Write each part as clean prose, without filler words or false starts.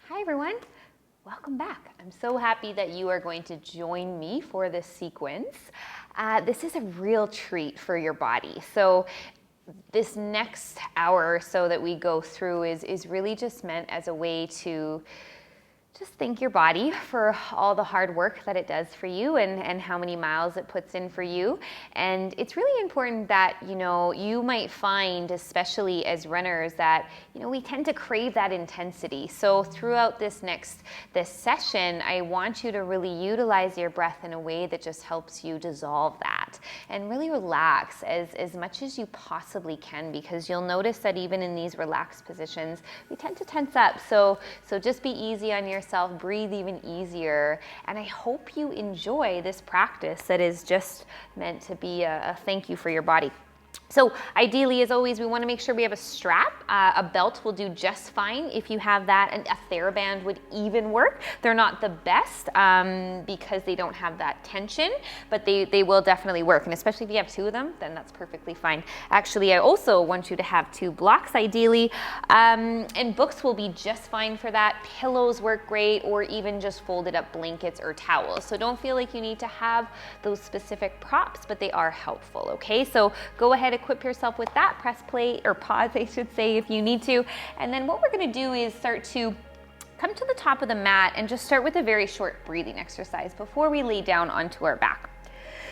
Hi everyone, welcome back. I'm so happy that you are going to join me for this sequence. This is a real treat for your body. So this next hour or so that we go through is really just meant as a way to just thank your body for all the hard work that it does for you and how many miles it puts in for you. And it's really important that, you might find, especially as runners, that, we tend to crave that intensity. So throughout this session, I want you to really utilize your breath in a way that just helps you dissolve that and really relax as much as you possibly can, because you'll notice that even in these relaxed positions, we tend to tense up. So just be easy on yourself. Breathe even easier, and I hope you enjoy this practice that is just meant to be a thank you for your body. So ideally, as always, we want to make sure we have a strap. A belt will do just fine if you have that, and a TheraBand would even work. They're not the best because they don't have that tension, but they will definitely work. And especially if you have two of them, then that's perfectly fine. Actually, I also want you to have two blocks ideally, and books will be just fine for that. Pillows work great, or even just folded up blankets or towels. So don't feel like you need to have those specific props, but they are helpful, okay? So go ahead, equip yourself with that, press play or pause, I should say, if you need to. And then what we're going to do is start to come to the top of the mat and just start with a very short breathing exercise before we lay down onto our back.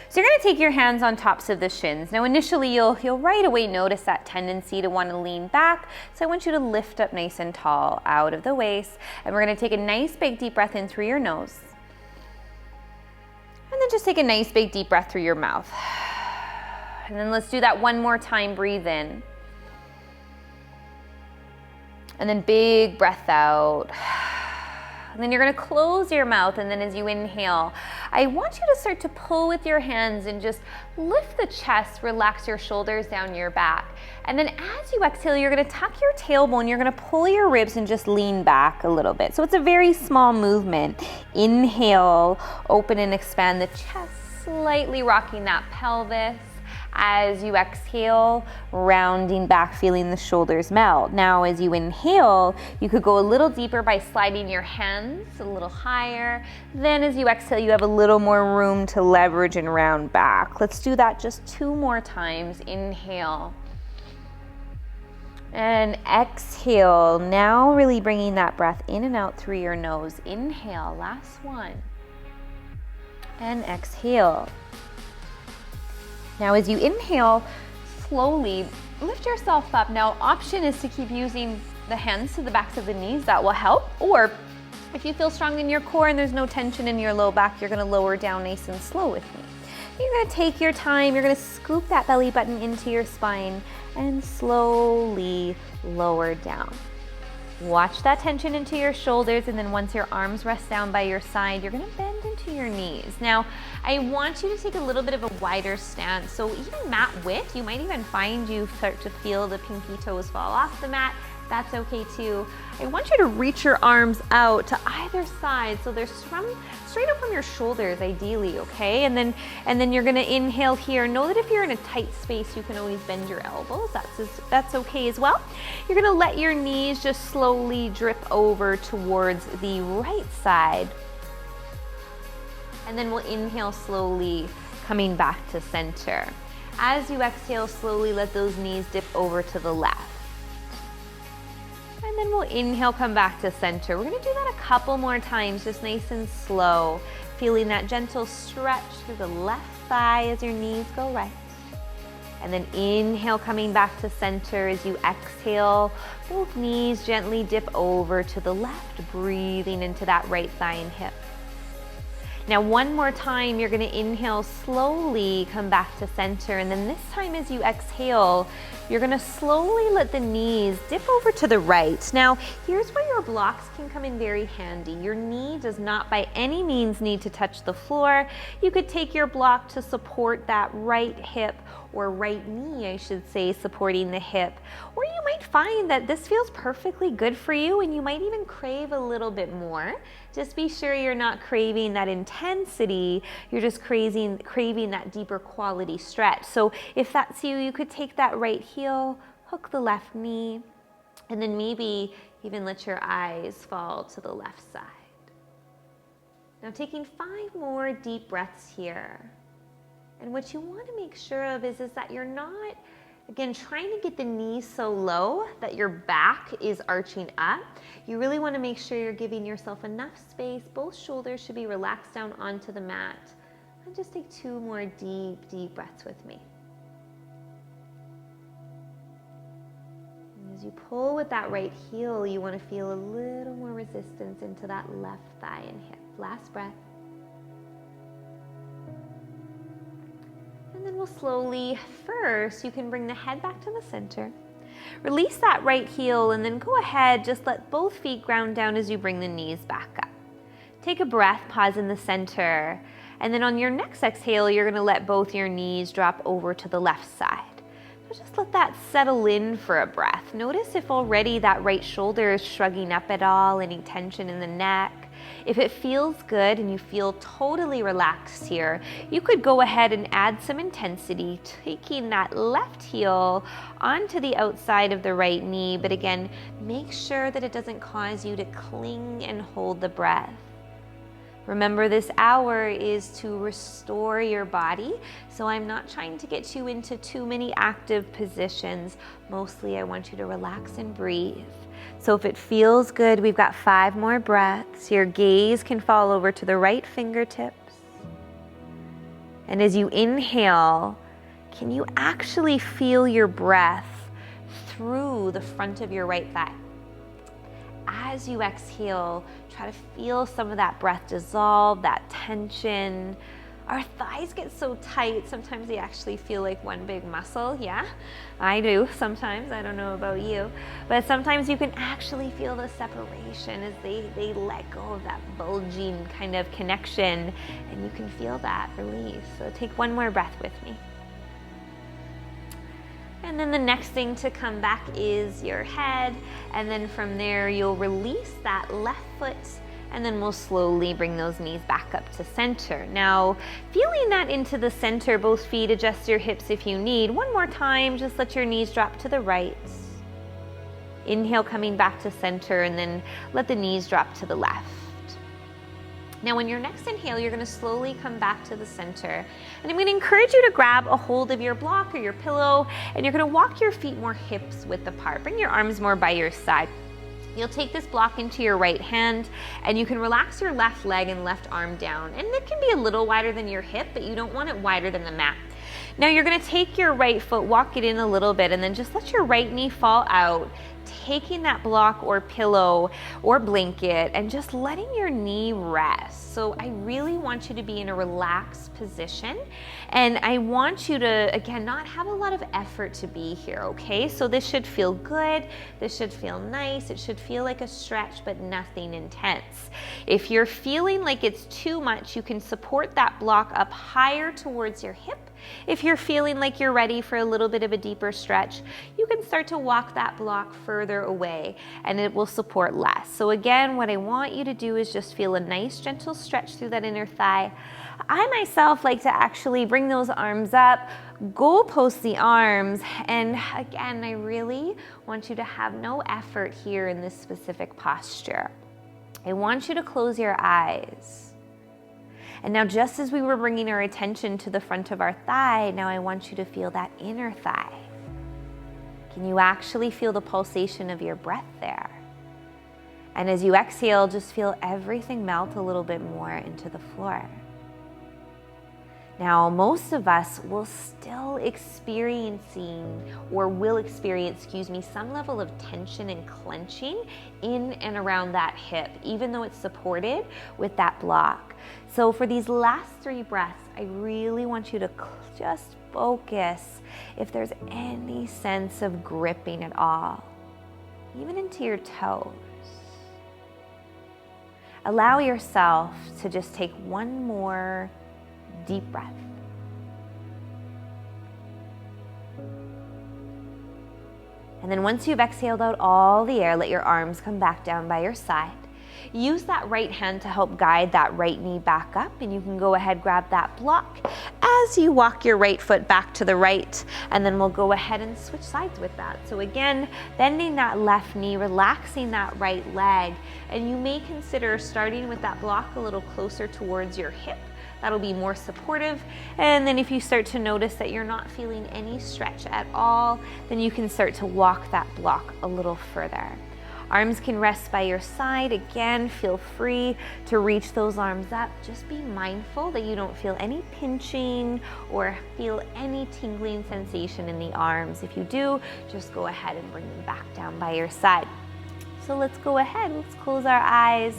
So you're going to take your hands on tops of the shins. Now initially you'll right away notice that tendency to want to lean back. So I want you to lift up nice and tall out of the waist. And we're going to take a nice big deep breath in through your nose. And then just take a nice big deep breath through your mouth. And then let's do that one more time. Breathe in. And then big breath out. And then you're going to close your mouth, and then as you inhale, I want you to start to pull with your hands and just lift the chest, relax your shoulders down your back. And then as you exhale, you're going to tuck your tailbone, you're going to pull your ribs and just lean back a little bit. So it's a very small movement. Inhale, open and expand the chest, slightly rocking that pelvis. As you exhale, rounding back, feeling the shoulders melt. Now, as you inhale, you could go a little deeper by sliding your hands a little higher. Then as you exhale, you have a little more room to leverage and round back. Let's do that just 2 more times. Inhale. And exhale. Now really bringing that breath in and out through your nose. Inhale, last one. And exhale. Now as you inhale, slowly lift yourself up. Now option is to keep using the hands to the backs of the knees. That will help. Or if you feel strong in your core and there's no tension in your low back, you're going to lower down nice and slow with me. You're going to take your time. You're going to scoop that belly button into your spine and slowly lower down. Watch that tension into your shoulders, and then once your arms rest down by your side, you're going to bend into your knees. Now, I want you to take a little bit of a wider stance. So even mat width, you might even find you start to feel the pinky toes fall off the mat. That's okay too. I want you to reach your arms out to either side, so they're straight up from your shoulders ideally, okay? And then you're gonna inhale here. Know that if you're in a tight space, you can always bend your elbows. That's okay as well. You're gonna let your knees just slowly drip over towards the right side. And then we'll inhale slowly, coming back to center. As you exhale, slowly let those knees dip over to the left. And then we'll inhale, come back to center. We're going to do that a couple more times, just nice and slow. Feeling that gentle stretch through the left thigh as your knees go right. And then inhale, coming back to center. As you exhale, both knees gently dip over to the left, breathing into that right thigh and hip. Now one more time, you're going to inhale slowly, come back to center, and then this time as you exhale, you're going to slowly let the knees dip over to the right. Now here's where your blocks can come in very handy. Your knee does not by any means need to touch the floor. You could take your block to support that right hip, or right knee, I should say, supporting the hip. Or you might find that this feels perfectly good for you and you might even crave a little bit more. Just be sure you're not craving that intensity, you're just craving that deeper quality stretch. So if that's you, you could take that right heel, hook the left knee, And then maybe even let your eyes fall to the left side. Now taking 5 more deep breaths here. And what you want to make sure of is that you're not, again, trying to get the knees so low that your back is arching up. You really want to make sure you're giving yourself enough space. Both shoulders should be relaxed down onto the mat. And just take 2 more deep, deep breaths with me. And as you pull with that right heel, you want to feel a little more resistance into that left thigh and hip. Last breath. And then we'll slowly, first, you can bring the head back to the center. Release that right heel and then go ahead, just let both feet ground down as you bring the knees back up. Take a breath, pause in the center, and then on your next exhale, you're gonna let both your knees drop over to the left side. So just let that settle in for a breath. Notice if already that right shoulder is shrugging up at all, any tension in the neck. If it feels good and you feel totally relaxed here, you could go ahead and add some intensity, taking that left heel onto the outside of the right knee. But again, make sure that it doesn't cause you to cling and hold the breath. Remember, this hour is to restore your body, so I'm not trying to get you into too many active positions. Mostly I want you to relax and breathe. So if it feels good, we've got 5 more breaths. Your gaze can fall over to the right fingertips. And as you inhale, can you actually feel your breath through the front of your right thigh? As you exhale, try to feel some of that breath dissolve, that tension. Our thighs get so tight, sometimes they actually feel like one big muscle. Yeah, I do sometimes, I don't know about you. But sometimes you can actually feel the separation as they let go of that bulging kind of connection, and you can feel that release. So take 1 more breath with me. And then the next thing to come back is your head. And then from there, you'll release that left foot, and then we'll slowly bring those knees back up to center. Now, feeling that into the center, both feet, adjust your hips if you need. 1 more time, just let your knees drop to the right. Inhale, coming back to center, and then let the knees drop to the left. Now, on your next inhale, you're gonna slowly come back to the center. And I'm gonna encourage you to grab a hold of your block or your pillow, and you're gonna walk your feet more hips width apart. Bring your arms more by your side. You'll take this block into your right hand, and you can relax your left leg and left arm down. And it can be a little wider than your hip, but you don't want it wider than the mat. Now you're gonna take your right foot, walk it in a little bit, and then just let your right knee fall out, taking that block or pillow or blanket and just letting your knee rest. So I really want you to be in a relaxed position, and I want you to, again, not have a lot of effort to be here, okay? So this should feel good, this should feel nice, it should feel like a stretch, but nothing intense. If you're feeling like it's too much, you can support that block up higher towards your hip. If you're feeling like you're ready for a little bit of a deeper stretch, you can start to walk that block further away, and it will support less. So again, what I want you to do is just feel a nice gentle stretch through that inner thigh. I myself like to actually bring those arms up, goal post the arms, and again, I really want you to have no effort here in this specific posture. I want you to close your eyes. And now, just as we were bringing our attention to the front of our thigh, now I want you to feel that inner thigh. Can you actually feel the pulsation of your breath there? And as you exhale, just feel everything melt a little bit more into the floor. Now, most of us will still experiencing, or will experience, some level of tension and clenching in and around that hip, even though it's supported with that block. So for these last 3 breaths, I really want you to just focus if there's any sense of gripping at all, even into your toes. Allow yourself to just take 1 more deep breath. And then once you've exhaled out all the air, let your arms come back down by your side. Use that right hand to help guide that right knee back up, and you can go ahead, grab that block. as you walk your right foot back to the right, and then we'll go ahead and switch sides with that. So again, bending that left knee, relaxing that right leg, and you may consider starting with that block a little closer towards your hip. That'll be more supportive. And then if you start to notice that you're not feeling any stretch at all, then you can start to walk that block a little further. Arms can rest by your side. Again, feel free to reach those arms up. Just be mindful that you don't feel any pinching or feel any tingling sensation in the arms. If you do, just go ahead and bring them back down by your side. So let's go ahead, let's close our eyes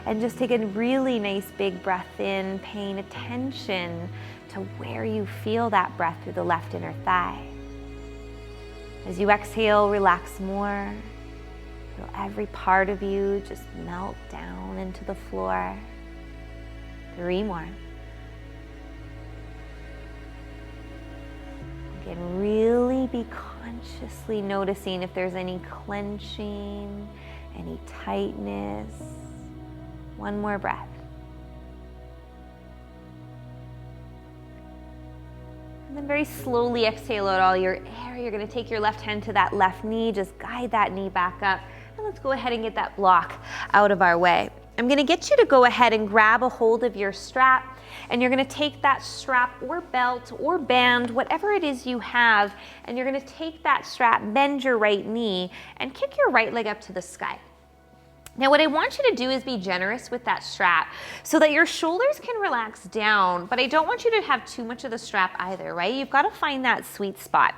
and just take a really nice big breath in, paying attention to where you feel that breath through the left inner thigh. As you exhale, relax more. Feel every part of you just melt down into the floor. 3 more. Again, really be consciously noticing if there's any clenching, any tightness. 1 more breath. And then very slowly exhale out all your air. You're going to take your left hand to that left knee, just guide that knee back up. And let's go ahead and get that block out of our way. I'm going to get you to go ahead and grab a hold of your strap, and you're going to take that strap or belt or band, whatever it is you have, and you're going to take that strap, bend your right knee, and kick your right leg up to the sky. Now what I want you to do is be generous with that strap so that your shoulders can relax down, but I don't want you to have too much of the strap either, right? You've got to find that sweet spot.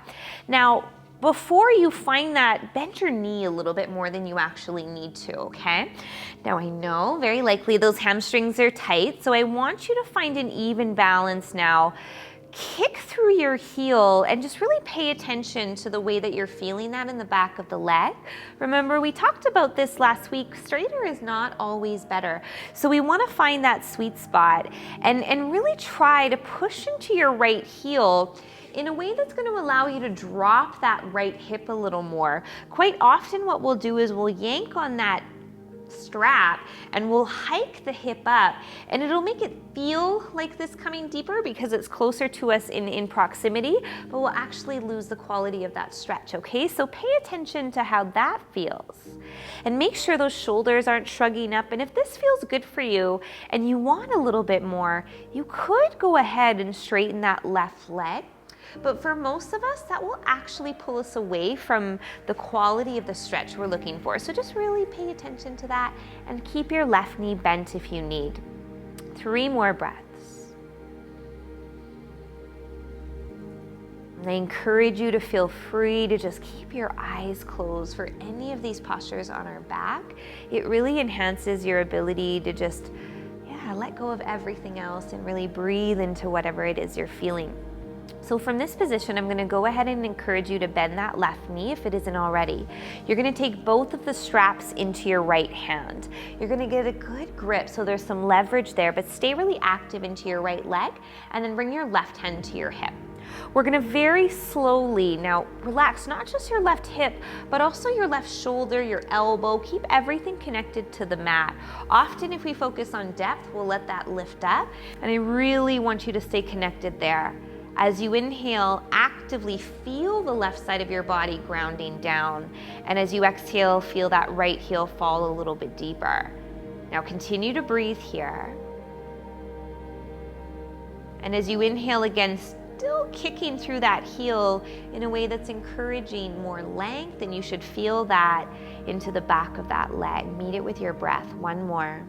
Now, before you find that, bend your knee a little bit more than you actually need to, okay? Now I know very likely those hamstrings are tight, so I want you to find an even balance now. Kick through your heel and just really pay attention to the way that you're feeling that in the back of the leg. Remember, we talked about this last week. Straighter is not always better. So we want to find that sweet spot and really try to push into your right heel in a way that's going to allow you to drop that right hip a little more. Quite often what we'll do is we'll yank on that strap and we'll hike the hip up, and it'll make it feel like this coming deeper because it's closer to us in proximity, but we'll actually lose the quality of that stretch, okay? So pay attention to how that feels and make sure those shoulders aren't shrugging up. And if this feels good for you and you want a little bit more, you could go ahead and straighten that left leg. But for most of us, that will actually pull us away from the quality of the stretch we're looking for. So just really pay attention to that and keep your left knee bent if you need. 3 more breaths. And I encourage you to feel free to just keep your eyes closed for any of these postures on our back. It really enhances your ability to just, let go of everything else and really breathe into whatever it is you're feeling. So from this position, I'm going to go ahead and encourage you to bend that left knee if it isn't already. You're going to take both of the straps into your right hand. You're going to get a good grip, so there's some leverage there, but stay really active into your right leg, and then bring your left hand to your hip. We're going to very slowly now relax not just your left hip, but also your left shoulder, your elbow. Keep everything connected to the mat. Often if we focus on depth, we'll let that lift up, and I really want you to stay connected there. As you inhale, actively feel the left side of your body grounding down. And as you exhale, feel that right heel fall a little bit deeper. Now continue to breathe here. And as you inhale again, still kicking through that heel in a way that's encouraging more length, and you should feel that into the back of that leg. Meet it with your breath. 1 more.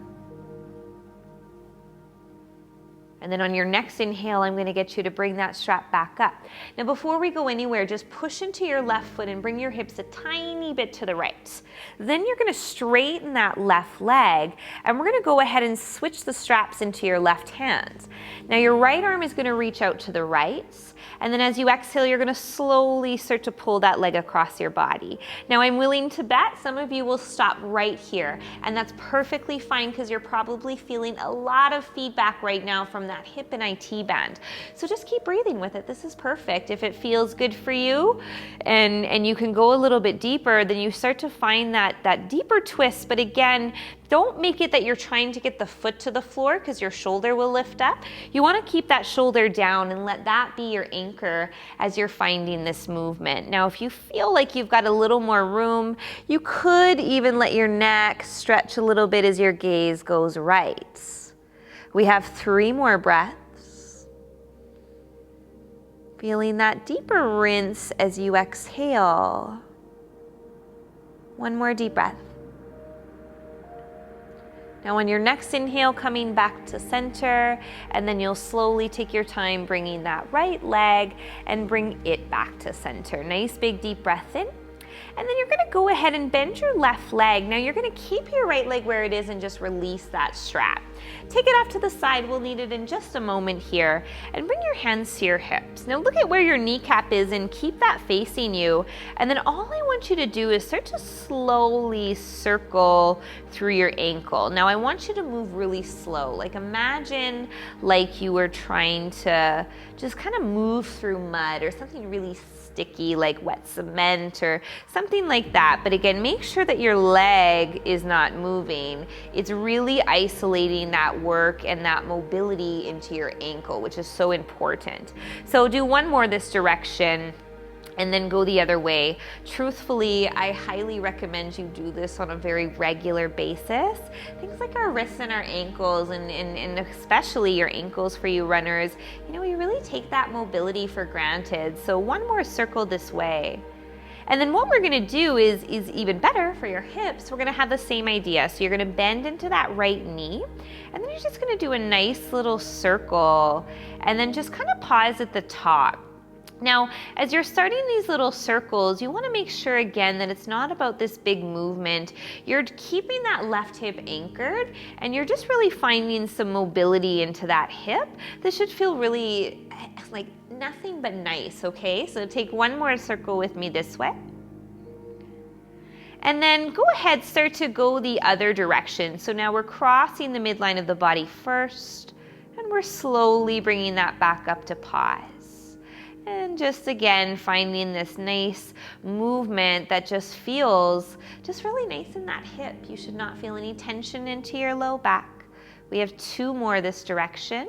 And then on your next inhale, I'm going to get you to bring that strap back up. Now before we go anywhere, just push into your left foot and bring your hips a tiny bit to the right. Then you're going to straighten that left leg, and we're going to go ahead and switch the straps into your left hand. Now your right arm is going to reach out to the right, and then as you exhale, you're going to slowly start to pull that leg across your body. Now I'm willing to bet some of you will stop right here, and that's perfectly fine because you're probably feeling a lot of feedback right now from that hip and IT band. So just keep breathing with it. This is perfect. If it feels good for you and you can go a little bit deeper, then you start to find that deeper twist. But again, don't make it that you're trying to get the foot to the floor because your shoulder will lift up. You want to keep that shoulder down and let that be your anchor as you're finding this movement. Now, if you feel like you've got a little more room, you could even let your neck stretch a little bit as your gaze goes right. We have 3 more breaths. Feeling that deeper rinse as you exhale. 1 more deep breath. Now on your next inhale, coming back to center, and then you'll slowly take your time bringing that right leg and bring it back to center. Nice big deep breath in. And then you're gonna go ahead and bend your left leg. Now you're gonna keep your right leg where it is and just release that strap. Take it off to the side, we'll need it in just a moment here. And bring your hands to your hips. Now look at where your kneecap is and keep that facing you. And then all I want you to do is start to slowly circle through your ankle. Now I want you to move really slow. Like imagine like you were trying to just kind of move through mud or something really sticky like wet cement or something like that. But again, make sure that your leg is not moving. It's really isolating that work and that mobility into your ankle, which is so important. So do 1 more this direction and then go the other way. Truthfully, I highly recommend you do this on a very regular basis. Things like our wrists and our ankles, and especially your ankles for you runners, you know, we really take that mobility for granted. So 1 more circle this way. And then what we're gonna do is even better for your hips. We're gonna have the same idea. So you're gonna bend into that right knee, and then you're just gonna do a nice little circle, and then just kind of pause at the top. Now, as you're starting these little circles, you want to make sure again that it's not about this big movement. You're keeping that left hip anchored and you're just really finding some mobility into that hip. This should feel really like nothing but nice, okay? So take 1 more circle with me this way. And then go ahead, start to go the other direction. So now we're crossing the midline of the body first, and we're slowly bringing that back up to pause. And just again, finding this nice movement that just feels just really nice in that hip. You should not feel any tension into your low back. We have 2 more this direction.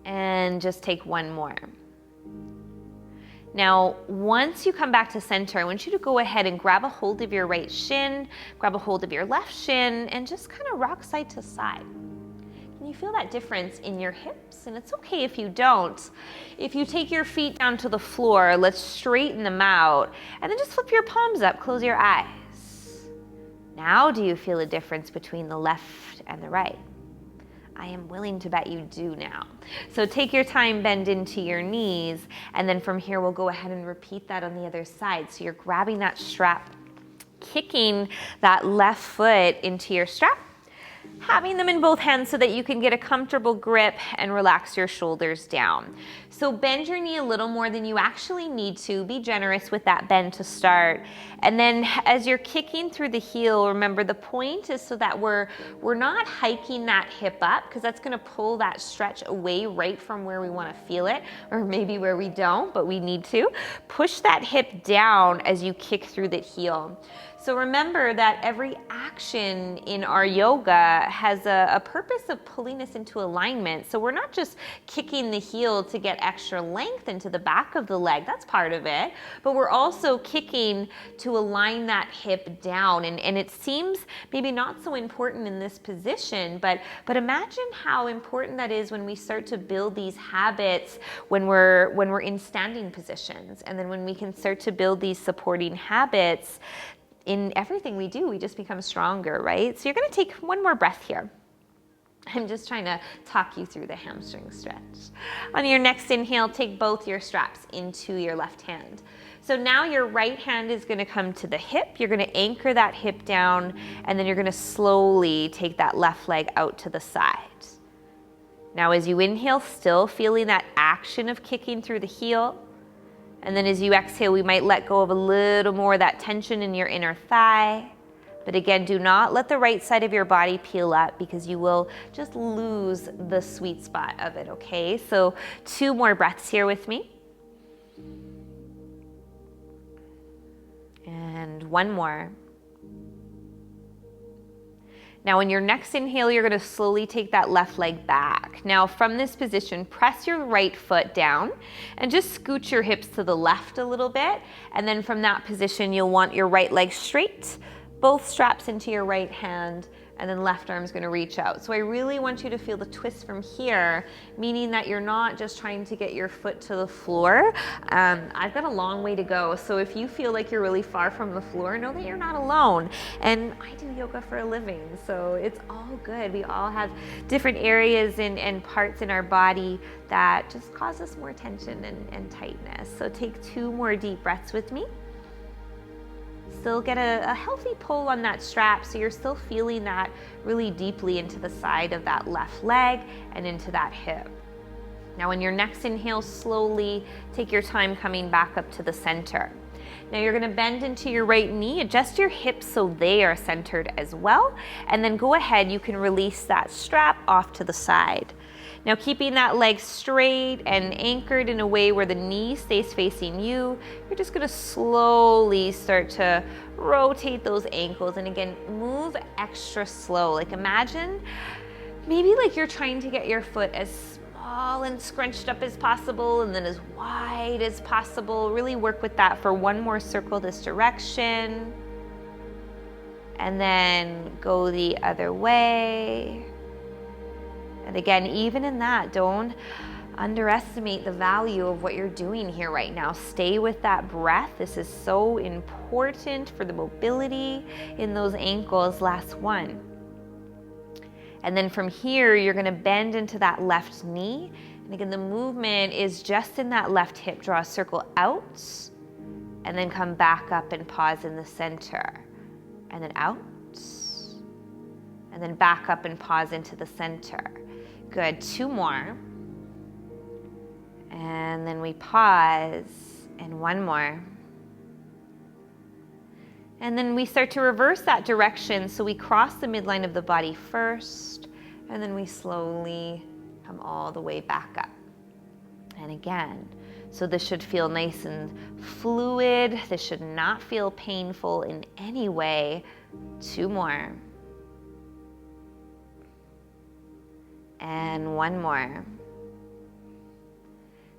And just take 1 more. Now, once you come back to center, I want you to go ahead and grab a hold of your right shin, grab a hold of your left shin, and just kind of rock side to side. Can you feel that difference in your hips? And it's okay if you don't. If you take your feet down to the floor, let's straighten them out, and then just flip your palms up, close your eyes. Now do you feel a difference between the left and the right? I am willing to bet you do now. So take your time, bend into your knees, and then from here we'll go ahead and repeat that on the other side. So you're grabbing that strap, kicking that left foot into your strap, having them in both hands so that you can get a comfortable grip and relax your shoulders down. So bend your knee a little more than you actually need to. Be generous with that bend to start. And then as you're kicking through the heel, remember the point is so that we're not hiking that hip up, because that's gonna pull that stretch away right from where we wanna feel it, or maybe where we don't, but we need to. Push that hip down as you kick through the heel. So remember that every action in our yoga has a purpose of pulling us into alignment. So we're not just kicking the heel to get extra length into the back of the leg, that's part of it, but we're also kicking to align that hip down. And it seems maybe not so important in this position, but imagine how important that is when we start to build these habits when we're in standing positions. And then when we can start to build these supporting habits, in everything we do, we just become stronger, right? So you're gonna take 1 more breath here. I'm just trying to talk you through the hamstring stretch. On your next inhale, take both your straps into your left hand. So now your right hand is gonna come to the hip. You're gonna anchor that hip down, and then you're gonna slowly take that left leg out to the side. Now as you inhale, still feeling that action of kicking through the heel. And then as you exhale, we might let go of a little more of that tension in your inner thigh. But again, do not let the right side of your body peel up because you will just lose the sweet spot of it, okay? So 2 more breaths here with me. And 1 more. Now in your next inhale, you're gonna slowly take that left leg back. Now from this position, press your right foot down and just scoot your hips to the left a little bit. And then from that position, you'll want your right leg straight, both straps into your right hand, and then left arm's gonna reach out. So I really want you to feel the twist from here, meaning that you're not just trying to get your foot to the floor. I've got a long way to go. So if you feel like you're really far from the floor, know that you're not alone. And I do yoga for a living, so it's all good. We all have different areas and parts in our body that just cause us more tension and tightness. So take 2 more deep breaths with me. Still get a healthy pull on that strap, so you're still feeling that really deeply into the side of that left leg and into that hip. Now in your next inhale, slowly take your time coming back up to the center. Now you're gonna bend into your right knee, adjust your hips so they are centered as well, and then go ahead, you can release that strap off to the side. Now keeping that leg straight and anchored in a way where the knee stays facing you, you're just gonna slowly start to rotate those ankles, and again, move extra slow. Like imagine maybe like you're trying to get your foot as small and scrunched up as possible and then as wide as possible. Really work with that for 1 more circle this direction. And then go the other way. And again, even in that, don't underestimate the value of what you're doing here right now. Stay with that breath. This is so important for the mobility in those ankles. Last one. And then from here, you're gonna bend into that left knee. And again, the movement is just in that left hip. Draw a circle out, and then come back up and pause in the center. And then out, and then back up and pause into the center. Good, 2 more. And then we pause, and 1 more. And then we start to reverse that direction. So we cross the midline of the body first, and then we slowly come all the way back up. And again, so this should feel nice and fluid. This should not feel painful in any way. 2 more. And 1 more.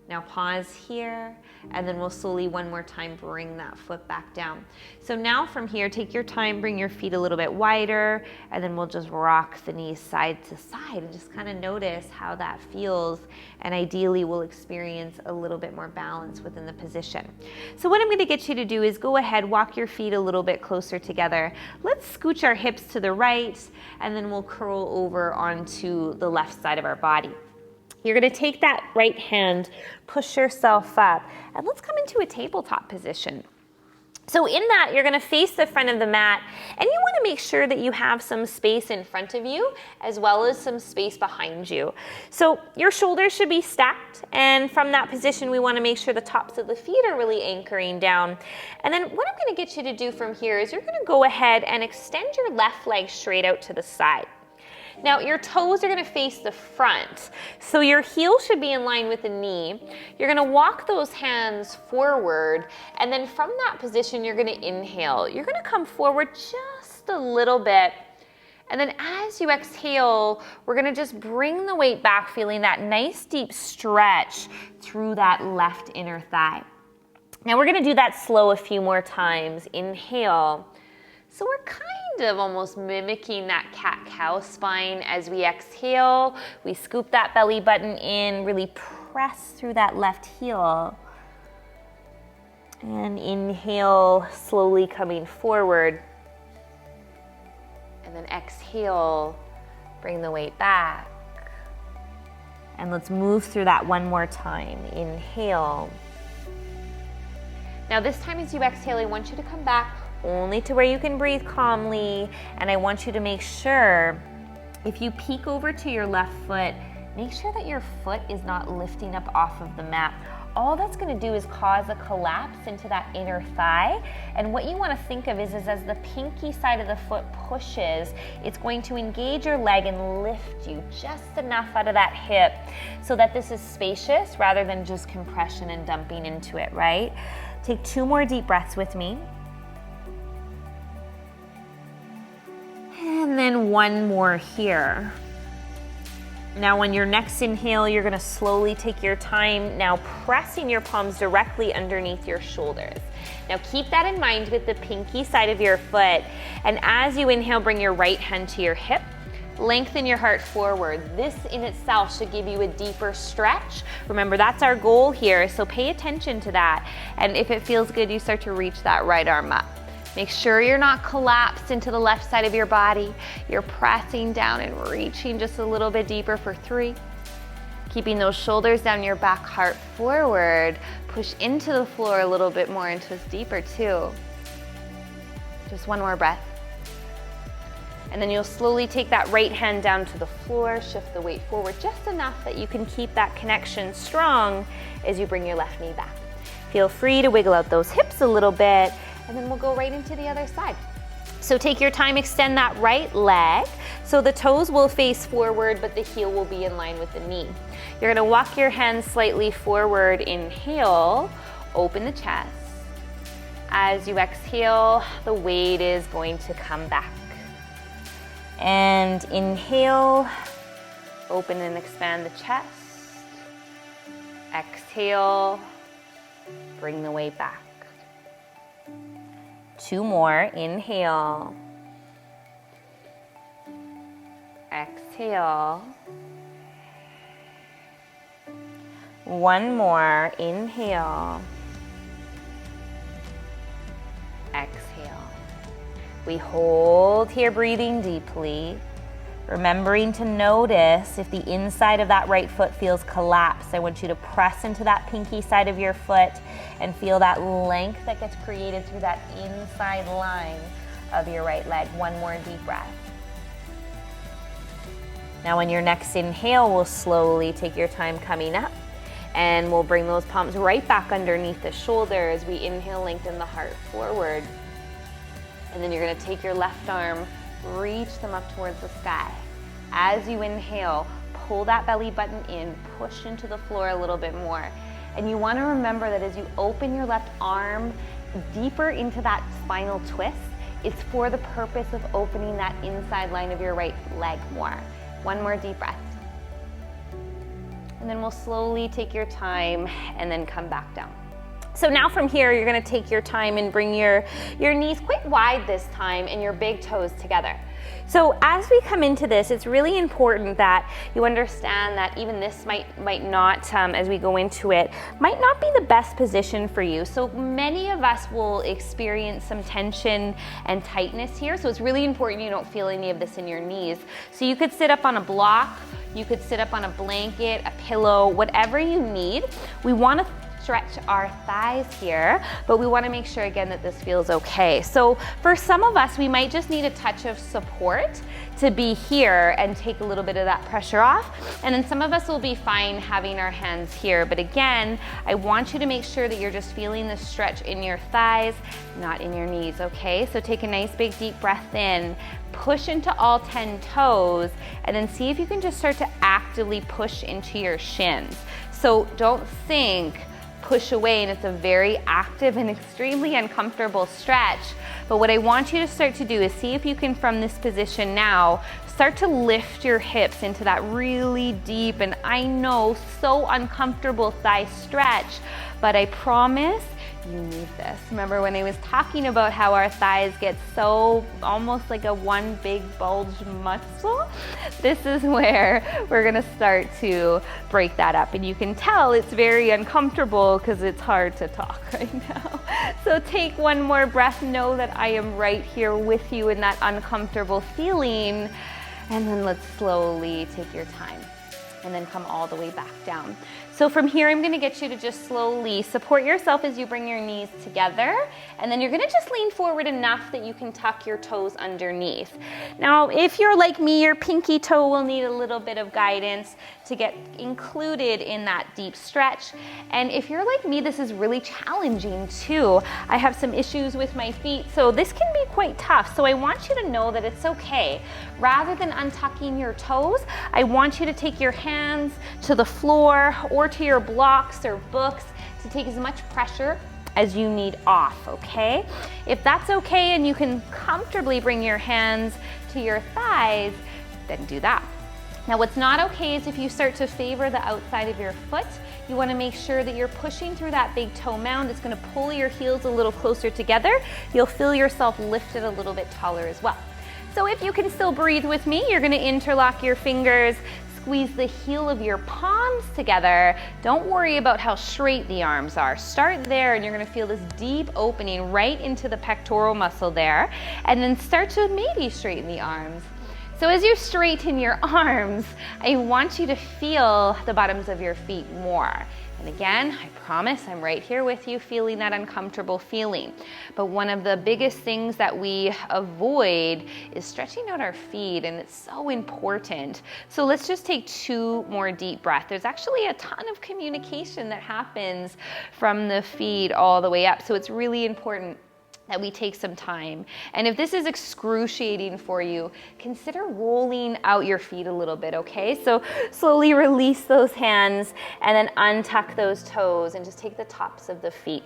Now pause here, and then we'll slowly 1 more time bring that foot back down. So now from here, take your time, bring your feet a little bit wider, and then we'll just rock the knees side to side and just kind of notice how that feels. And ideally we'll experience a little bit more balance within the position. So what I'm going to get you to do is go ahead, walk your feet a little bit closer together. Let's scooch our hips to the right, and then we'll curl over onto the left side of our body. You're gonna take that right hand, push yourself up, and let's come into a tabletop position. So in that, you're gonna face the front of the mat, and you wanna make sure that you have some space in front of you, as well as some space behind you. So your shoulders should be stacked, and from that position, we wanna make sure the tops of the feet are really anchoring down. And then what I'm gonna get you to do from here is you're gonna go ahead and extend your left leg straight out to the side. Now your toes are gonna face the front, so your heel should be in line with the knee. You're gonna walk those hands forward, and then from that position, you're gonna inhale. You're gonna come forward just a little bit, and then as you exhale, we're gonna just bring the weight back, feeling that nice deep stretch through that left inner thigh. Now we're gonna do that slow a few more times. Inhale. So we're kind of almost mimicking that cat-cow spine as we exhale. We scoop that belly button in, really press through that left heel. And inhale, slowly coming forward. And then exhale, bring the weight back. And let's move through that 1 more time. Inhale. Now this time as you exhale, I want you to come back only to where you can breathe calmly, and I want you to make sure, if you peek over to your left foot, make sure that your foot is not lifting up off of the mat. all that's going to do is cause a collapse into that inner thigh. And what you want to think of is as the pinky side of the foot pushes, it's going to engage your leg and lift you just enough out of that hip so that this is spacious rather than just compression and dumping into it, right? Take 2 more deep breaths with me. And then 1 more here. Now on your next inhale, you're gonna slowly take your time now pressing your palms directly underneath your shoulders. Now keep that in mind with the pinky side of your foot. And as you inhale, bring your right hand to your hip. Lengthen your heart forward. This in itself should give you a deeper stretch. Remember, that's our goal here, so pay attention to that. And if it feels good, you start to reach that right arm up. Make sure you're not collapsed into the left side of your body. You're pressing down and reaching just a little bit deeper for 3. Keeping those shoulders down your back, heart forward. Push into the floor a little bit more and twist deeper 2. Just 1 more breath. And then you'll slowly take that right hand down to the floor, shift the weight forward just enough that you can keep that connection strong as you bring your left knee back. Feel free to wiggle out those hips a little bit, and then we'll go right into the other side. So take your time, extend that right leg. So the toes will face forward, but the heel will be in line with the knee. You're gonna walk your hands slightly forward, inhale, open the chest. As you exhale, the weight is going to come back. And inhale, open and expand the chest. Exhale, bring the weight back. 2 more, inhale. Exhale. 1 more, inhale. Exhale. We hold here, breathing deeply, remembering to notice if the inside of that right foot feels collapsed. I want you to press into that pinky side of your foot and feel that length that gets created through that inside line of your right leg. 1 more deep breath. Now on your next inhale, we'll slowly take your time coming up, and we'll bring those palms right back underneath the shoulder as we inhale, lengthen the heart forward. And then you're gonna take your left arm, reach them up towards the sky. As you inhale, pull that belly button in, push into the floor a little bit more. And you wanna remember that as you open your left arm deeper into that spinal twist, it's for the purpose of opening that inside line of your right leg more. 1 more deep breath. And then we'll slowly take your time and then come back down. So now from here, you're gonna take your time and bring your knees quite wide this time and your big toes together. So as we come into this, it's really important that you understand that even this might not, as we go into it, might not be the best position for you. So many of us will experience some tension and tightness here. So it's really important you don't feel any of this in your knees. So you could sit up on a block, you could sit up on a blanket, a pillow, whatever you need. We wanna stretch our thighs here, but we want to make sure again that this feels okay. So for some of us, we might just need a touch of support to be here and take a little bit of that pressure off. And then some of us will be fine having our hands here. But again, I want you to make sure that you're just feeling the stretch in your thighs, not in your knees, okay? So take a nice big deep breath in, push into all 10 toes, and then see if you can just start to actively push into your shins. So don't think, push away, and it's a very active and extremely uncomfortable stretch. But what I want you to start to do is see if you can, from this position now, start to lift your hips into that really deep and I know so uncomfortable thigh stretch, but I promise you need this. Remember when I was talking about how our thighs get so almost like a one big bulge muscle? This is where we're gonna start to break that up. And you can tell it's very uncomfortable because it's hard to talk right now. So take 1 more breath, know that I am right here with you in that uncomfortable feeling. And then let's slowly take your time and then come all the way back down. So from here, I'm gonna get you to just slowly support yourself as you bring your knees together, and then you're gonna just lean forward enough that you can tuck your toes underneath. Now, if you're like me, your pinky toe will need a little bit of guidance to get included in that deep stretch. And if you're like me, this is really challenging too. I have some issues with my feet, so this can be quite tough. So I want you to know that it's okay. Rather than untucking your toes, I want you to take your hands to the floor or to your blocks or books to take as much pressure as you need off, okay? If that's okay and you can comfortably bring your hands to your thighs, then do that. Now, what's not okay is if you start to favor the outside of your foot. You want to make sure that you're pushing through that big toe mound. It's going to pull your heels a little closer together. You'll feel yourself lifted a little bit taller as well. So if you can still breathe with me, you're going to interlock your fingers, squeeze the heel of your palms together. Don't worry about how straight the arms are. Start there, and you're going to feel this deep opening right into the pectoral muscle there, and then start to maybe straighten the arms. So as you straighten your arms, I want you to feel the bottoms of your feet more. And again, I promise I'm right here with you feeling that uncomfortable feeling. But one of the biggest things that we avoid is stretching out our feet, and it's so important. So let's just take 2 more deep breaths. There's actually a ton of communication that happens from the feet all the way up. So it's really important that we take some time. And if this is excruciating for you, consider rolling out your feet a little bit, okay? So slowly release those hands and then untuck those toes and just take the tops of the feet.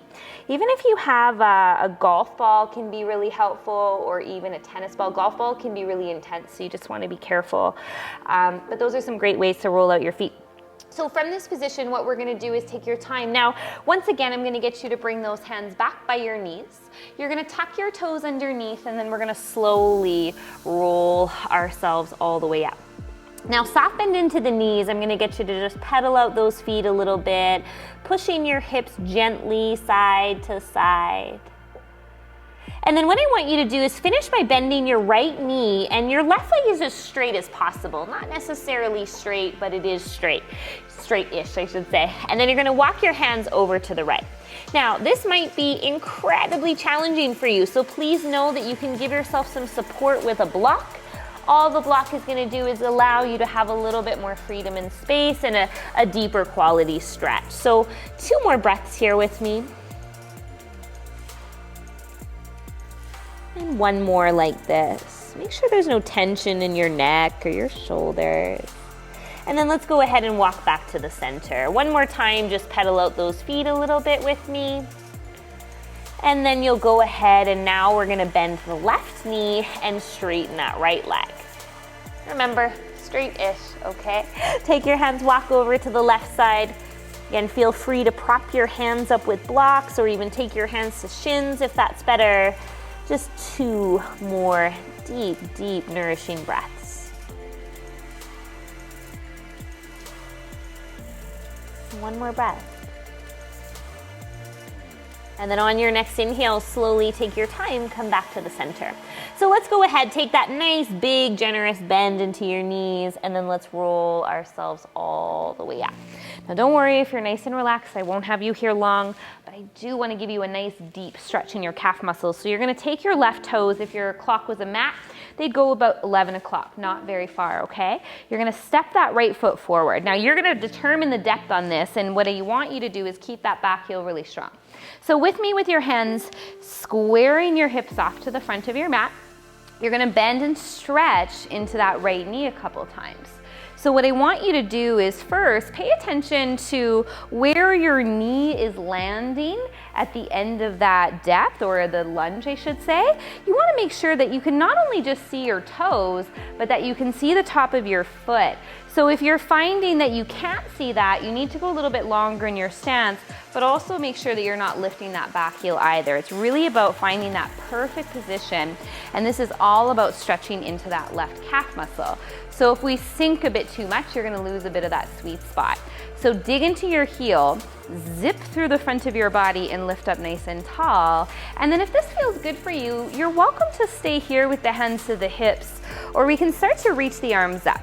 Even if you have a golf ball, can be really helpful, or even a tennis ball. Golf ball can be really intense, so you just want to be careful. But those are some great ways to roll out your feet. So from this position, what we're gonna do is take your time. Now, once again, I'm gonna get you to bring those hands back by your knees. You're gonna tuck your toes underneath, and then we're gonna slowly roll ourselves all the way up. Now, soft bend into the knees. I'm gonna get you to just pedal out those feet a little bit, pushing your hips gently side to side. And then what I want you to do is finish by bending your right knee, and your left leg is as straight as possible. Not necessarily straight, but it is straight. Straight-ish, I should say. And then you're gonna walk your hands over to the right. Now, this might be incredibly challenging for you, so please know that you can give yourself some support with a block. All the block is gonna do is allow you to have a little bit more freedom and space and a deeper quality stretch. So 2 more breaths here with me. And 1 more like this. Make sure there's no tension in your neck or your shoulders. And then let's go ahead and walk back to the center. 1 more time, just pedal out those feet a little bit with me. And then you'll go ahead, and now we're gonna bend the left knee and straighten that right leg. Remember, straight-ish, okay? Take your hands, walk over to the left side. Again, feel free to prop your hands up with blocks, or even take your hands to shins if that's better. Just 2 more deep, deep, nourishing breaths. 1 more breath. And then on your next inhale, slowly take your time, come back to the center. So let's go ahead, take that nice, big, generous bend into your knees, and then let's roll ourselves all the way up. Now don't worry if you're nice and relaxed, I won't have you here long, but I do want to give you a nice deep stretch in your calf muscles. So you're going to take your left toes, if your clock was a mat, they'd go about 11 o'clock, not very far, okay? You're going to step that right foot forward. Now you're going to determine the depth on this, and what I want you to do is keep that back heel really strong. So with me with your hands, squaring your hips off to the front of your mat, you're going to bend and stretch into that right knee a couple times. So what I want you to do is first pay attention to where your knee is landing at the end of that depth, or the lunge I should say. You want to make sure that you can not only just see your toes, but that you can see the top of your foot. So if you're finding that you can't see that, you need to go a little bit longer in your stance, but also make sure that you're not lifting that back heel either. It's really about finding that perfect position, and this is all about stretching into that left calf muscle. So if we sink a bit too much, you're gonna lose a bit of that sweet spot. So dig into your heel, zip through the front of your body and lift up nice and tall. And then if this feels good for you, you're welcome to stay here with the hands to the hips, or we can start to reach the arms up.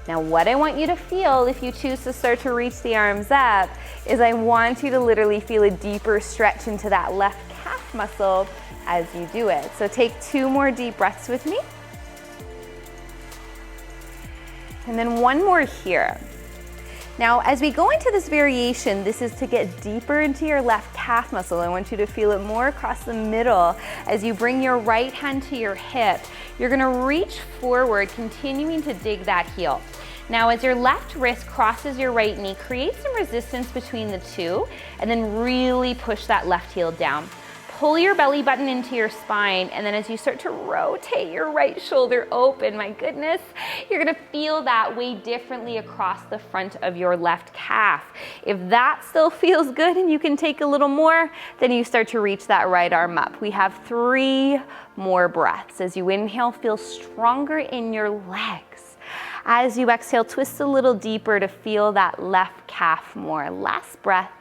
Now what I want you to feel if you choose to start to reach the arms up is I want you to literally feel a deeper stretch into that left calf muscle as you do it. So take 2 more deep breaths with me. And then 1 more here. Now, as we go into this variation, this is to get deeper into your left calf muscle. I want you to feel it more across the middle. As you bring your right hand to your hip, you're gonna reach forward, continuing to dig that heel. Now, as your left wrist crosses your right knee, create some resistance between the two, and then really push that left heel down. Pull your belly button into your spine, and then as you start to rotate your right shoulder open, my goodness, you're gonna feel that way differently across the front of your left calf. If that still feels good and you can take a little more, then you start to reach that right arm up. We have 3 more breaths. As you inhale, feel stronger in your legs. As you exhale, twist a little deeper to feel that left calf more. Last breath.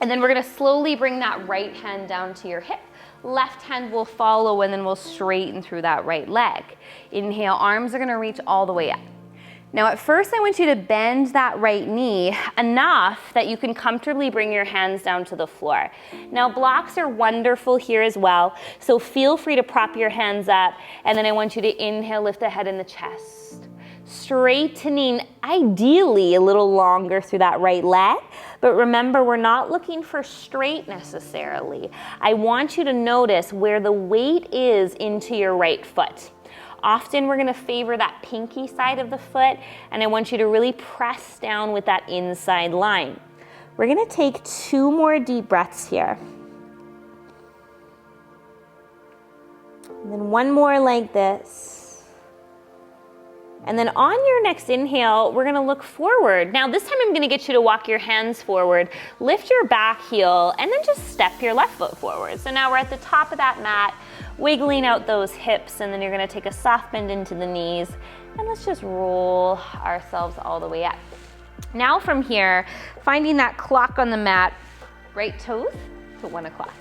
And then we're gonna slowly bring that right hand down to your hip. Left hand will follow, and then we'll straighten through that right leg. Inhale, arms are gonna reach all the way up. Now at first I want you to bend that right knee enough that you can comfortably bring your hands down to the floor. Now blocks are wonderful here as well, so feel free to prop your hands up, and then I want you to inhale, lift the head and the chest. Straightening, ideally a little longer through that right leg, but remember, we're not looking for straight necessarily. I want you to notice where the weight is into your right foot. Often we're gonna favor that pinky side of the foot, and I want you to really press down with that inside line. We're gonna take 2 more deep breaths here. And then 1 more like this. And then on your next inhale, we're gonna look forward. Now this time I'm gonna get you to walk your hands forward, lift your back heel, and then just step your left foot forward. So now we're at the top of that mat, wiggling out those hips, and then you're gonna take a soft bend into the knees, and let's just roll ourselves all the way up. Now from here, finding that clock on the mat, right toes to 1 o'clock.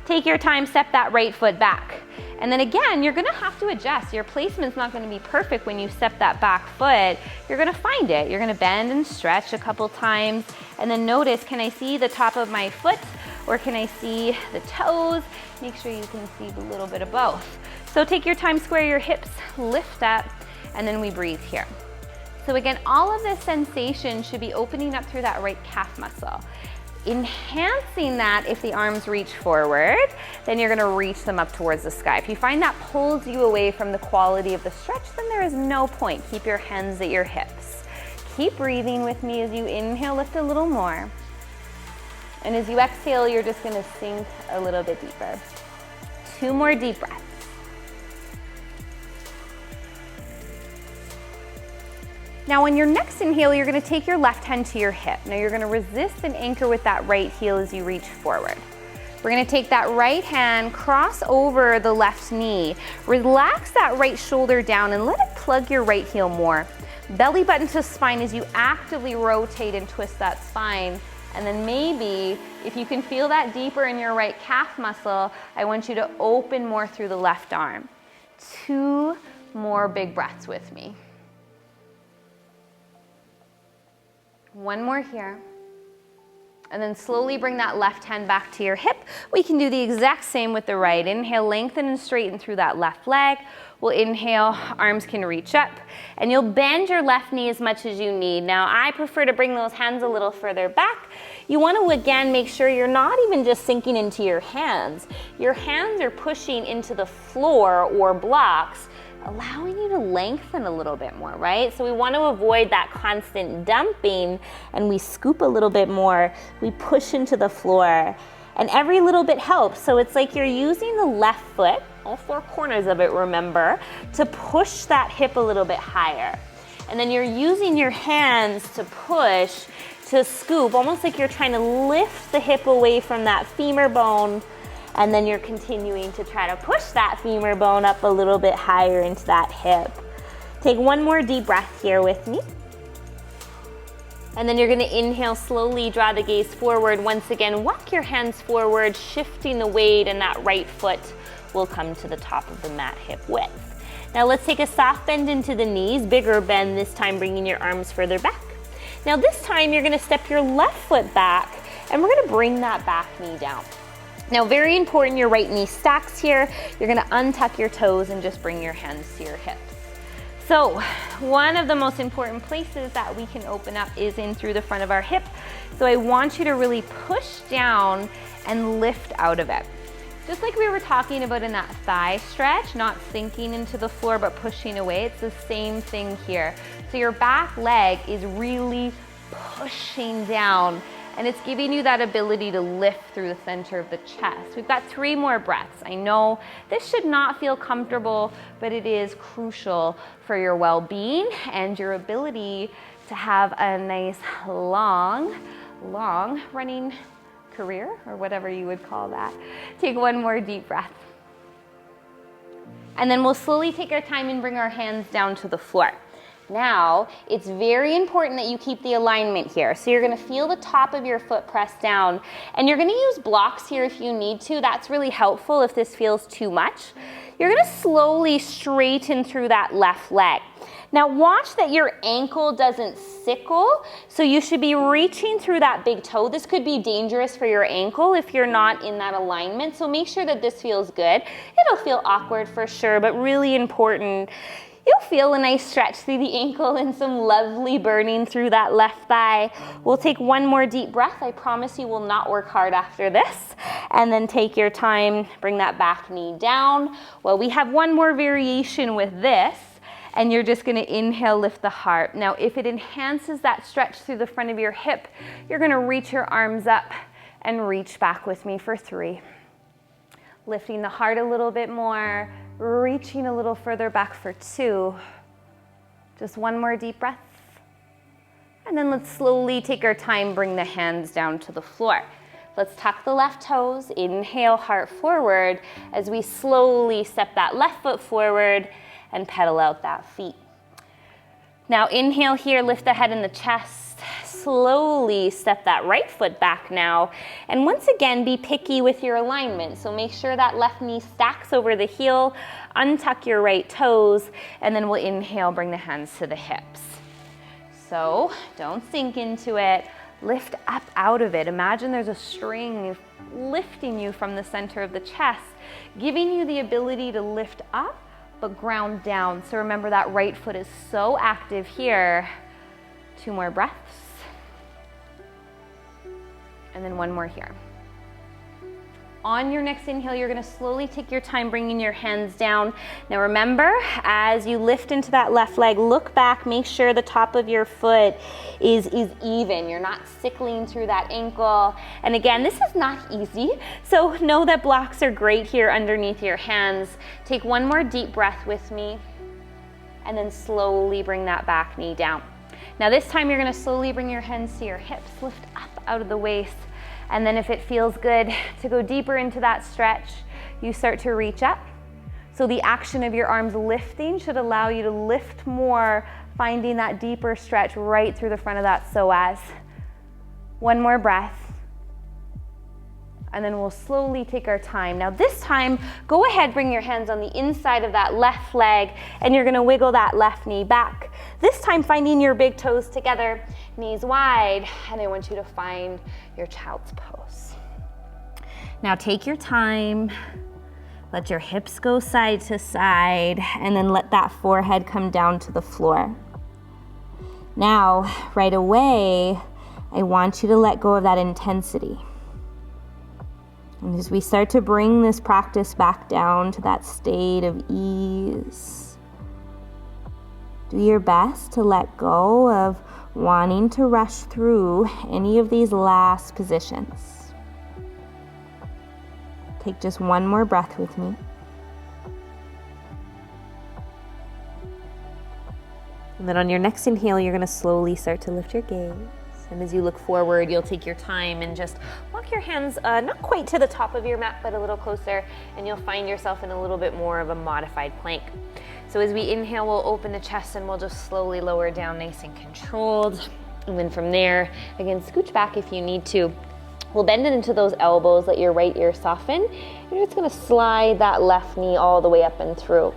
Take your time, step that right foot back. And then again, you're gonna have to adjust. Your placement's not gonna be perfect when you step that back foot. You're gonna find it. You're gonna bend and stretch a couple times, and then notice, can I see the top of my foot, or can I see the toes? Make sure you can see a little bit of both. So take your time, square your hips, lift up, and then we breathe here. So again, all of this sensation should be opening up through that right calf muscle. Enhancing that if the arms reach forward, then you're gonna reach them up towards the sky. If you find that pulls you away from the quality of the stretch, then there is no point. Keep your hands at your hips. Keep breathing with me as you inhale, lift a little more. And as you exhale, you're just gonna sink a little bit deeper. 2 more deep breaths. Now on your next inhale, you're gonna take your left hand to your hip. Now you're gonna resist and anchor with that right heel as you reach forward. We're gonna take that right hand, cross over the left knee, relax that right shoulder down and let it plug your right heel more. Belly button to spine as you actively rotate and twist that spine. And then maybe, if you can feel that deeper in your right calf muscle, I want you to open more through the left arm. 2 more big breaths with me. 1 more here. And then slowly bring that left hand back to your hip. We can do the exact same with the right. Inhale, lengthen and straighten through that left leg. We'll inhale, arms can reach up, and you'll bend your left knee as much as you need. Now, I prefer to bring those hands a little further back. You want to, again, make sure you're not even just sinking into your hands. Your hands are pushing into the floor or blocks, allowing you to lengthen a little bit more, right? So we want to avoid that constant dumping, and we scoop a little bit more. We push into the floor, and every little bit helps. So it's like you're using the left foot, all 4 corners of it, remember, to push that hip a little bit higher. And then you're using your hands to push, to scoop, almost like you're trying to lift the hip away from that femur bone, and then you're continuing to try to push that femur bone up a little bit higher into that hip. Take 1 more deep breath here with me. And then you're gonna inhale, slowly draw the gaze forward. Once again, walk your hands forward, shifting the weight, and that right foot will come to the top of the mat hip width. Now let's take a soft bend into the knees, bigger bend this time, bringing your arms further back. Now this time you're gonna step your left foot back and we're gonna bring that back knee down. Now very important, your right knee stacks here. You're gonna untuck your toes and just bring your hands to your hips. So one of the most important places that we can open up is in through the front of our hip. So I want you to really push down and lift out of it. Just like we were talking about in that thigh stretch, not sinking into the floor but pushing away, it's the same thing here. So your back leg is really pushing down and it's giving you that ability to lift through the center of the chest. We've got 3 more breaths. I know this should not feel comfortable, but it is crucial for your well-being and your ability to have a nice long running career, or whatever you would call that. Take one more deep breath. And then we'll slowly take our time and bring our hands down to the floor. Now, it's very important that you keep the alignment here. So you're gonna feel the top of your foot press down, and you're gonna use blocks here if you need to. That's really helpful if this feels too much. You're gonna slowly straighten through that left leg. Now watch that your ankle doesn't sickle, so you should be reaching through that big toe. This could be dangerous for your ankle if you're not in that alignment, so make sure that this feels good. It'll feel awkward for sure, but really important. You'll feel a nice stretch through the ankle and some lovely burning through that left thigh. We'll take one more deep breath. I promise you will not work hard after this. And then take your time, bring that back knee down. Well, we have one more variation with this, and you're just gonna inhale, lift the heart. Now, if it enhances that stretch through the front of your hip, you're gonna reach your arms up and reach back with me for 3. Lifting the heart a little bit more, reaching a little further back for 2. Just one more deep breath. And then let's slowly take our time, bring the hands down to the floor. Let's tuck the left toes, inhale, heart forward, as we slowly step that left foot forward and pedal out that feet. Now inhale here, lift the head and the chest. Slowly step that right foot back now. And once again, be picky with your alignment. So make sure that left knee stacks over the heel, untuck your right toes, and then we'll inhale, bring the hands to the hips. So don't sink into it. Lift up out of it. Imagine there's a string lifting you from the center of the chest, giving you the ability to lift up but ground down. So remember that right foot is so active here. 2 more breaths. And then one more here. On your next inhale, you're gonna slowly take your time bringing your hands down. Now remember, as you lift into that left leg, look back, make sure the top of your foot is even. You're not sickling through that ankle. And again, this is not easy, so know that blocks are great here underneath your hands. Take one more deep breath with me, and then slowly bring that back knee down. Now this time you're gonna slowly bring your hands to your hips, lift up out of the waist, and then if it feels good to go deeper into that stretch, you start to reach up. So the action of your arms lifting should allow you to lift more, finding that deeper stretch right through the front of that psoas. One more breath. And then we'll slowly take our time. Now this time, go ahead, bring your hands on the inside of that left leg, and you're gonna wiggle that left knee back. This time finding your big toes together, knees wide, and I want you to find your child's pose. Now take your time, let your hips go side to side, and then let that forehead come down to the floor. Now, right away, I want you to let go of that intensity. And as we start to bring this practice back down to that state of ease, do your best to let go of wanting to rush through any of these last positions. Take just one more breath with me. And then on your next inhale, you're going to slowly start to lift your gaze. And as you look forward, you'll take your time and just walk your hands not quite to the top of your mat, but a little closer, and you'll find yourself in a little bit more of a modified plank. So as we inhale, we'll open the chest and we'll just slowly lower down nice and controlled. And then from there, again, scooch back if you need to. We'll bend it into those elbows, let your right ear soften. You're just gonna slide that left knee all the way up and through.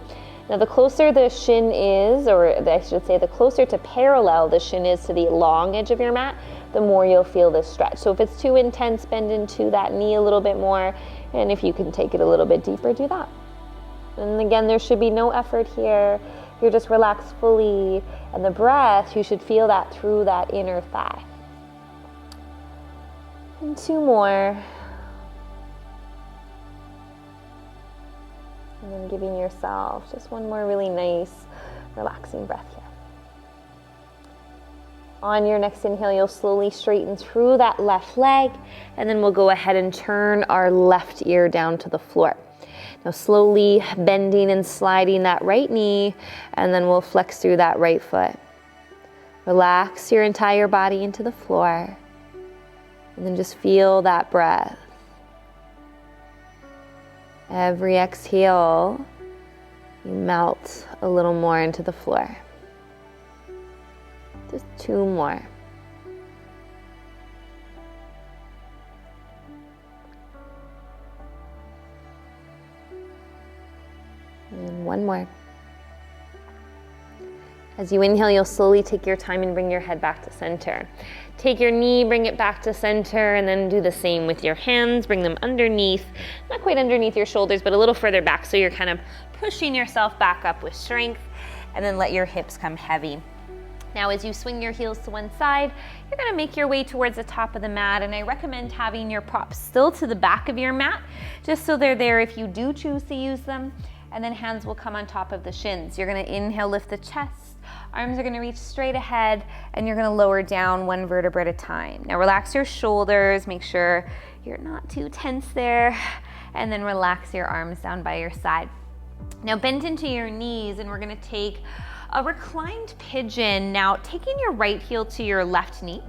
Now the closer the shin is, or I should say the closer to parallel the shin is to the long edge of your mat, the more you'll feel this stretch. So if it's too intense, bend into that knee a little bit more, and if you can take it a little bit deeper, do that. And again, there should be no effort here. You're just relaxed fully, and the breath, you should feel that through that inner thigh. And 2 more. And then giving yourself just one more really nice, relaxing breath here. On your next inhale, you'll slowly straighten through that left leg, and then we'll go ahead and turn our left ear down to the floor. Now slowly bending and sliding that right knee, and then we'll flex through that right foot. Relax your entire body into the floor, and then just feel that breath. Every exhale, you melt a little more into the floor. Just 2 more. And 1 more. As you inhale, you'll slowly take your time and bring your head back to center. Take your knee, bring it back to center, and then do the same with your hands. Bring them underneath, not quite underneath your shoulders, but a little further back, so you're kind of pushing yourself back up with strength, and then let your hips come heavy. Now, as you swing your heels to one side, you're gonna make your way towards the top of the mat, and I recommend having your props still to the back of your mat, just so they're there if you do choose to use them, and then hands will come on top of the shins. You're gonna inhale, lift the chest, arms are gonna reach straight ahead, and you're gonna lower down 1 vertebra at a time. Now relax your shoulders, make sure you're not too tense there, and then relax your arms down by your side. Now bend into your knees, and we're gonna take a reclined pigeon. Now taking your right heel to your left knee.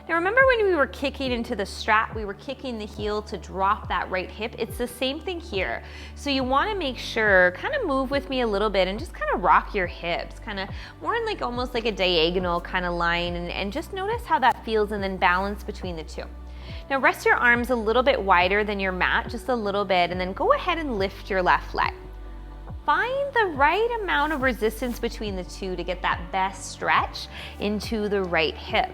Now remember when we were kicking into the strap, we were kicking the heel to drop that right hip. It's the same thing here. So you wanna make sure, kind of move with me a little bit and just kind of rock your hips, kind of more in like almost like a diagonal kind of line, and just notice how that feels, and then balance between the two. Now rest your arms a little bit wider than your mat, just a little bit, and then go ahead and lift your left leg. Find the right amount of resistance between the two to get that best stretch into the right hip.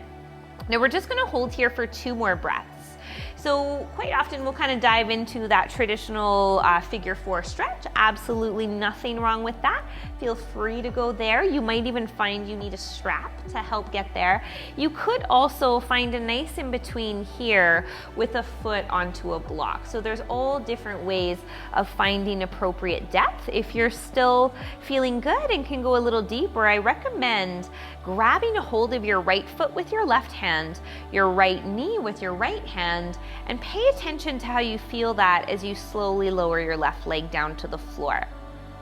Now we're just gonna hold here for 2 more breaths. So quite often we'll kind of dive into that traditional figure 4 stretch. Absolutely nothing wrong with that. Feel free to go there. You might even find you need a strap to help get there. You could also find a nice in between here with a foot onto a block. So there's all different ways of finding appropriate depth. If you're still feeling good and can go a little deeper, I recommend grabbing a hold of your right foot with your left hand, your right knee with your right hand, and pay attention to how you feel that as you slowly lower your left leg down to the floor.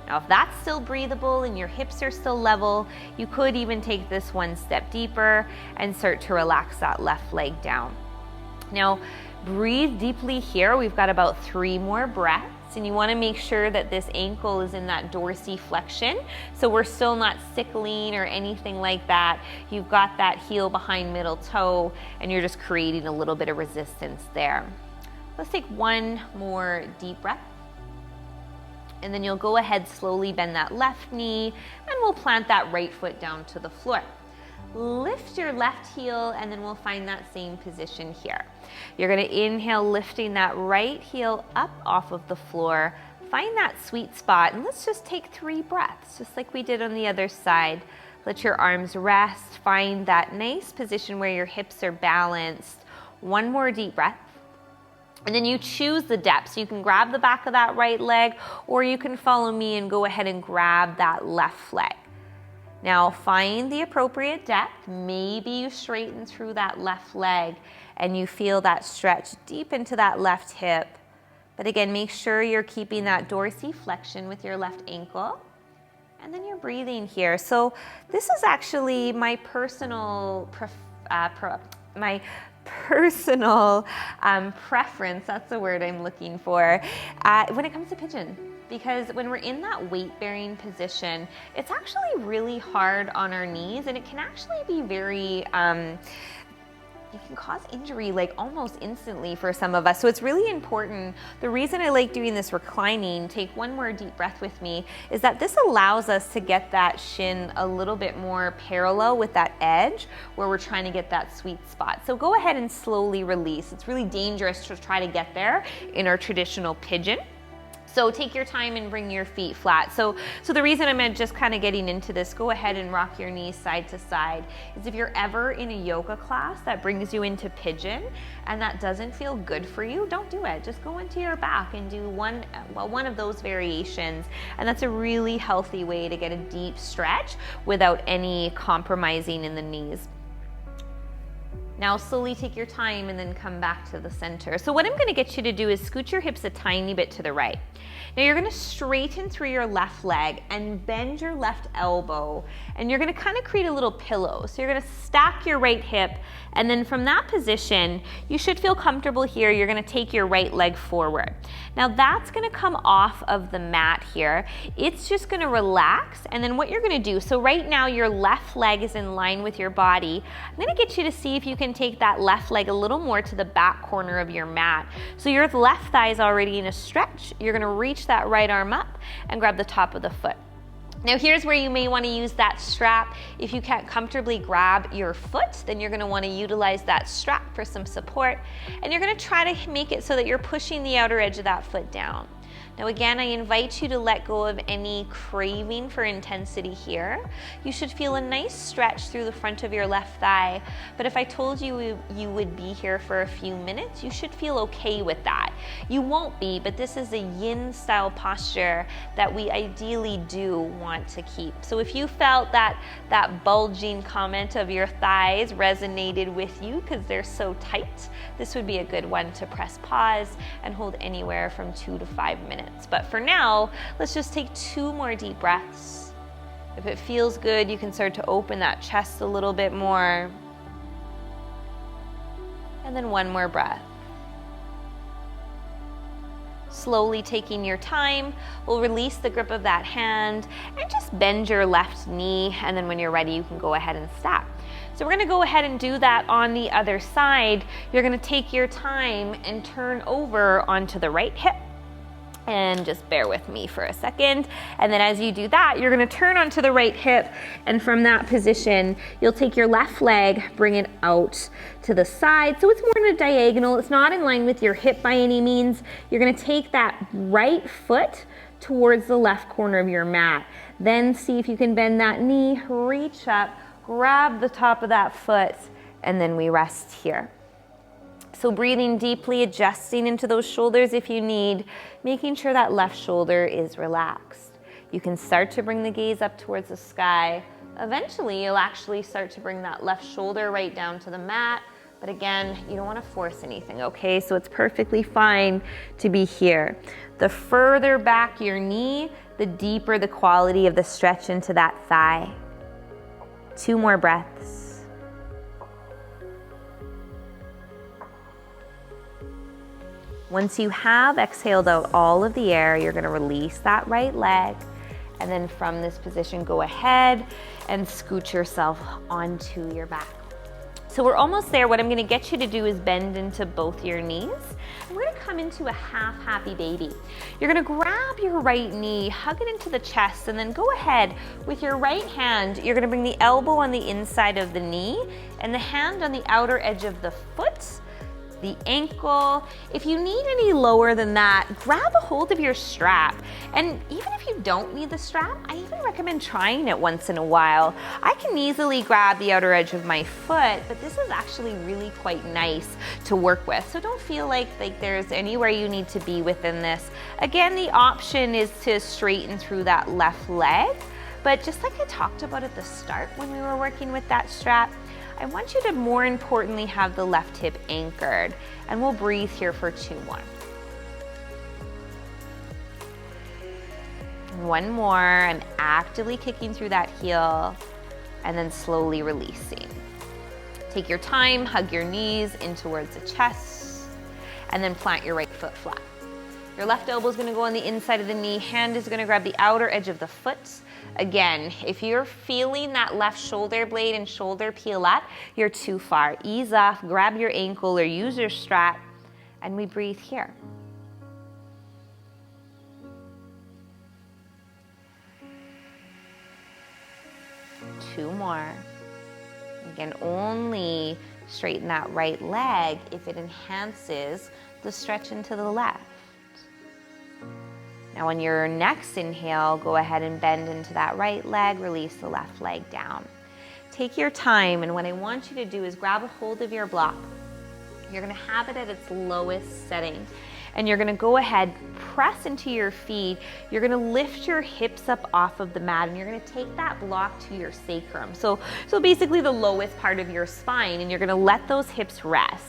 Now, if that's still breathable and your hips are still level, you could even take this 1 step deeper and start to relax that left leg down. Now, breathe deeply here. We've got about 3 more breaths, and you want to make sure that this ankle is in that dorsiflexion, so we're still not sickling or anything like that. You've got that heel behind middle toe, and you're just creating a little bit of resistance there. Let's take 1 more deep breath. And then you'll go ahead, slowly bend that left knee, and we'll plant that right foot down to the floor. Lift your left heel, and then we'll find that same position here. You're gonna inhale, lifting that right heel up off of the floor. Find that sweet spot, and let's just take 3 breaths, just like we did on the other side. Let your arms rest. Find that nice position where your hips are balanced. 1 more deep breath. And then you choose the depth. So you can grab the back of that right leg, or you can follow me and go ahead and grab that left leg. Now find the appropriate depth. Maybe you straighten through that left leg and you feel that stretch deep into that left hip. But again, make sure you're keeping that dorsiflexion with your left ankle. And then you're breathing here. So this is actually my personal preference, that's the word I'm looking for, when it comes to pigeon. Because when we're in that weight-bearing position, it's actually really hard on our knees, and it can actually be very you can cause injury like almost instantly for some of us. So it's really important. The reason I like doing this reclining, take one more deep breath with me, is that this allows us to get that shin a little bit more parallel with that edge where we're trying to get that sweet spot. So go ahead and slowly release. It's really dangerous to try to get there in our traditional pigeon. So take your time and bring your feet flat. So the reason I'm just kind of getting into this, go ahead and rock your knees side to side, is if you're ever in a yoga class that brings you into pigeon and that doesn't feel good for you, don't do it. Just go into your back and do one of those variations. And that's a really healthy way to get a deep stretch without any compromising in the knees. Now slowly take your time and then come back to the center. So what I'm gonna get you to do is scoot your hips a tiny bit to the right. Now you're gonna straighten through your left leg and bend your left elbow, and you're gonna kind of create a little pillow. So you're gonna stack your right hip, and then from that position, you should feel comfortable here. You're gonna take your right leg forward. Now that's gonna come off of the mat here. It's just gonna relax, and then what you're gonna do, so right now your left leg is in line with your body. I'm gonna get you to see if you can take that left leg a little more to the back corner of your mat. So your left thigh is already in a stretch. You're gonna reach that right arm up and grab the top of the foot. Now here's where you may want to use that strap. If you can't comfortably grab your foot, then you're going to want to utilize that strap for some support, and you're going to try to make it so that you're pushing the outer edge of that foot down. Now again, I invite you to let go of any craving for intensity here. You should feel a nice stretch through the front of your left thigh, but if I told you you would be here for a few minutes, you should feel okay with that. You won't be, but this is a yin style posture that we ideally do want to keep. So if you felt that bulging comment of your thighs resonated with you because they're so tight, this would be a good one to press pause and hold anywhere from 2 to 5 minutes. But for now, let's just take 2 more deep breaths. If it feels good, you can start to open that chest a little bit more. And then 1 more breath. Slowly taking your time, we'll release the grip of that hand and just bend your left knee, and then when you're ready, you can go ahead and stop. So we're gonna go ahead and do that on the other side. You're gonna take your time and turn over onto the right hip. And just bear with me for a second. And then as you do that, you're gonna turn onto the right hip, and from that position, you'll take your left leg, bring it out to the side. So it's more in a diagonal. It's not in line with your hip by any means. You're gonna take that right foot towards the left corner of your mat. Then see if you can bend that knee, reach up, grab the top of that foot, and then we rest here. So breathing deeply, adjusting into those shoulders if you need, making sure that left shoulder is relaxed. You can start to bring the gaze up towards the sky. Eventually, you'll actually start to bring that left shoulder right down to the mat. But again, you don't want to force anything, okay? So it's perfectly fine to be here. The further back your knee, the deeper the quality of the stretch into that thigh. 2 more breaths. Once you have exhaled out all of the air, you're gonna release that right leg, and then from this position, go ahead and scoot yourself onto your back. So we're almost there. What I'm gonna get you to do is bend into both your knees, and we're gonna come into a half happy baby. You're gonna grab your right knee, hug it into the chest, and then go ahead with your right hand. You're gonna bring the elbow on the inside of the knee and the hand on the outer edge of the foot, the ankle. If you need any lower than that, grab a hold of your strap. And even if you don't need the strap, I even recommend trying it once in a while. I can easily grab the outer edge of my foot, but this is actually really quite nice to work with. So don't feel like there's anywhere you need to be within this. Again, the option is to straighten through that left leg, but just like I talked about at the start when we were working with that strap, I want you to more importantly have the left hip anchored, and we'll breathe here for 2 more. 1 more, I'm actively kicking through that heel and then slowly releasing. Take your time, hug your knees in towards the chest, and then plant your right foot flat. Your left elbow is going to go on the inside of the knee. Hand is going to grab the outer edge of the foot. Again, if you're feeling that left shoulder blade and shoulder peel up, you're too far. Ease off, grab your ankle or use your strap, and we breathe here. Two more. Again, only straighten that right leg if it enhances the stretch into the left. Now on your next inhale, go ahead and bend into that right leg, release the left leg down. Take your time, and what I want you to do is grab a hold of your block. You're gonna have it at its lowest setting, and you're gonna go ahead, press into your feet. You're gonna lift your hips up off of the mat, and you're gonna take that block to your sacrum. So basically the lowest part of your spine, and you're gonna let those hips rest.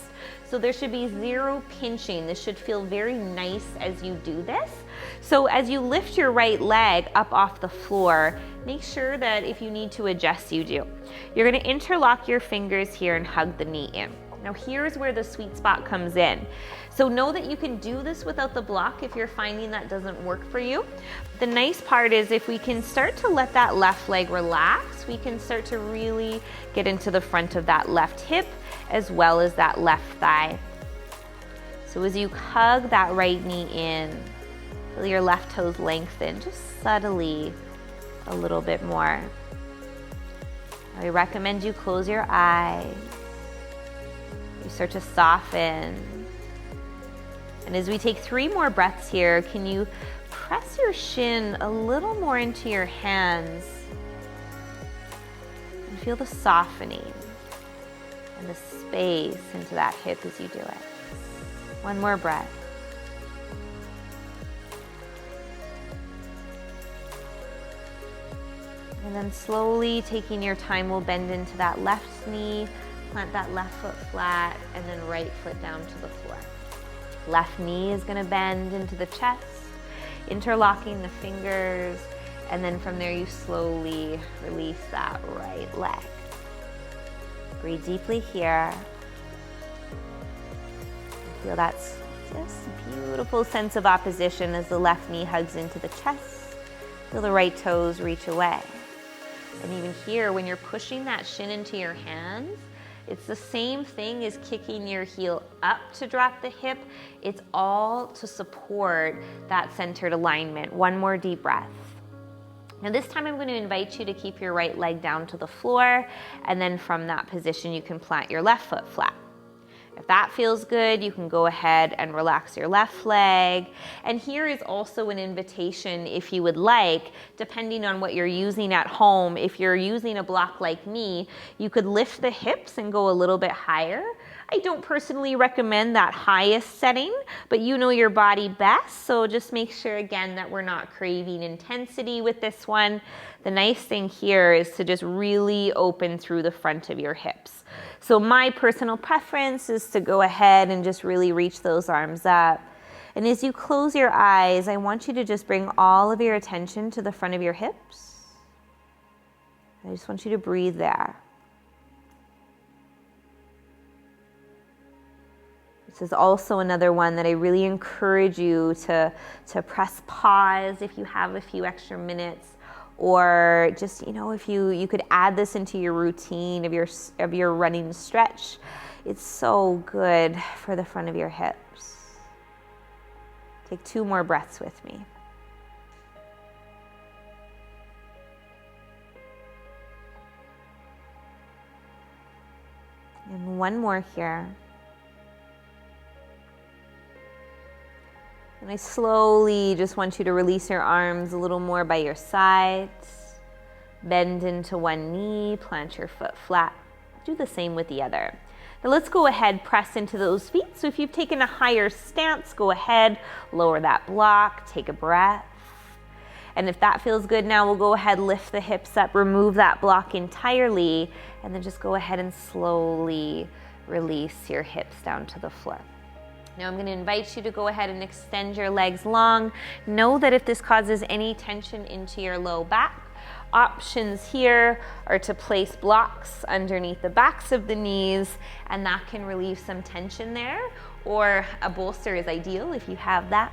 So there should be zero pinching. This should feel very nice as you do this. So as you lift your right leg up off the floor, make sure that if you need to adjust, you do. You're gonna interlock your fingers here and hug the knee in. Now here's where the sweet spot comes in. So know that you can do this without the block if you're finding that doesn't work for you. The nice part is if we can start to let that left leg relax, we can start to really get into the front of that left hip as well as that left thigh. So as you hug that right knee in, feel your left toes lengthen just subtly a little bit more. I recommend you close your eyes. You start to soften. And as we take 3 more breaths here, can you press your shin a little more into your hands and feel the softening and the space into that hip as you do it. 1 more breath. And then slowly taking your time, we'll bend into that left knee, plant that left foot flat, and then right foot down to the floor. Left knee is gonna bend into the chest, interlocking the fingers, and then from there you slowly release that right leg. Breathe deeply here. Feel that just beautiful sense of opposition as the left knee hugs into the chest. Feel the right toes reach away. And even here, when you're pushing that shin into your hands, it's the same thing as kicking your heel up to drop the hip. It's all to support that centered alignment. 1 more deep breath. Now this time I'm going to invite you to keep your right leg down to the floor, and then from that position you can plant your left foot flat. If that feels good, you can go ahead and relax your left leg. And here is also an invitation, if you would like, depending on what you're using at home. If you're using a block like me, you could lift the hips and go a little bit higher. I don't personally recommend that highest setting, but you know your body best, so just make sure again that we're not craving intensity with this one. The nice thing here is to just really open through the front of your hips. So my personal preference is to go ahead and just really reach those arms up. And as you close your eyes, I want you to just bring all of your attention to the front of your hips. I just want you to breathe there. This is also another one that I really encourage you to press pause if you have a few extra minutes, or just, if you could add this into your routine of your running stretch. It's so good for the front of your hips. Take 2 more breaths with me. And 1 more here. And I slowly just want you to release your arms a little more by your sides. Bend into 1 knee, plant your foot flat. Do the same with the other. Now let's go ahead, press into those feet. So if you've taken a higher stance, go ahead, lower that block, take a breath. And if that feels good now, we'll go ahead, lift the hips up, remove that block entirely, and then just go ahead and slowly release your hips down to the floor. Now I'm going to invite you to go ahead and extend your legs long. Know that if this causes any tension into your low back, options here are to place blocks underneath the backs of the knees, and that can relieve some tension there, or a bolster is ideal if you have that.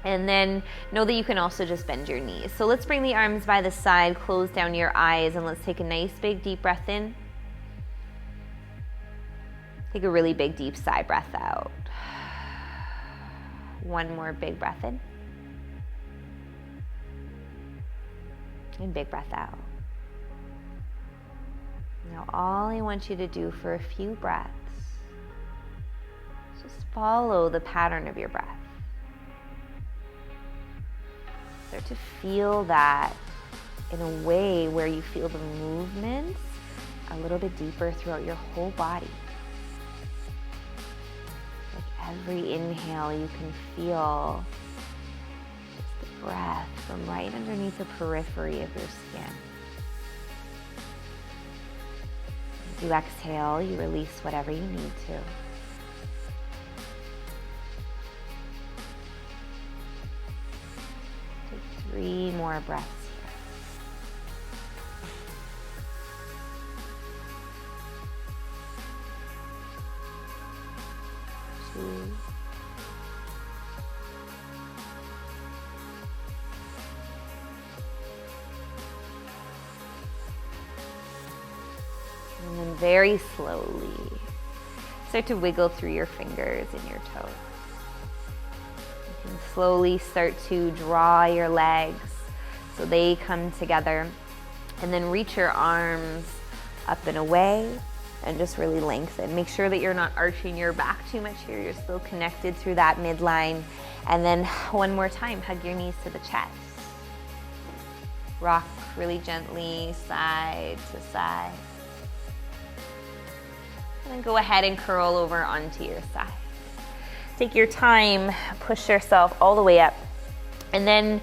And then know that you can also just bend your knees. So let's bring the arms by the side, close down your eyes, and let's take a nice big deep breath in. Take a really big deep sigh breath out. One more big breath in. And big breath out. Now all I want you to do for a few breaths, just follow the pattern of your breath. Start to feel that in a way where you feel the movements a little bit deeper throughout your whole body. Like every inhale you can feel just the breath from right underneath the periphery of your skin. As you exhale, you release whatever you need to. Take 3 more breaths here. 2. And then very slowly, start to wiggle through your fingers and your toes. You can slowly start to draw your legs so they come together. And then reach your arms up and away and just really lengthen. Make sure that you're not arching your back too much here. You're still connected through that midline. And then one more time, hug your knees to the chest. Rock really gently side to side. And then go ahead and curl over onto your side. Take your time, push yourself all the way up. And then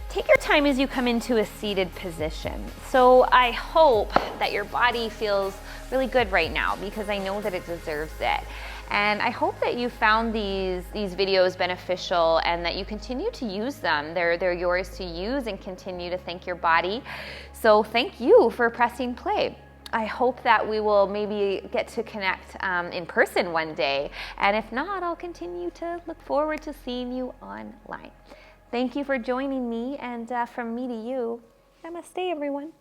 take your time as you come into a seated position. So I hope that your body feels really good right now because I know that it deserves it. And I hope that you found these videos beneficial and that you continue to use them. They're yours to use and continue to thank your body. So thank you for pressing play. I hope that we will maybe get to connect in person one day. And if not, I'll continue to look forward to seeing you online. Thank you for joining me, and from me to you, namaste, everyone.